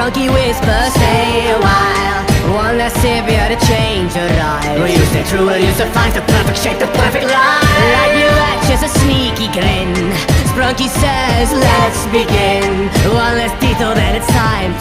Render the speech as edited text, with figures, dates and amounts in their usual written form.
Sprunky whispers, stay a while. One less savior to change your life. Will you stay true? Will you survive the perfect shape, the perfect life? Like you at just a sneaky grin. Sprunky says, let's begin. One less detail, then it's time to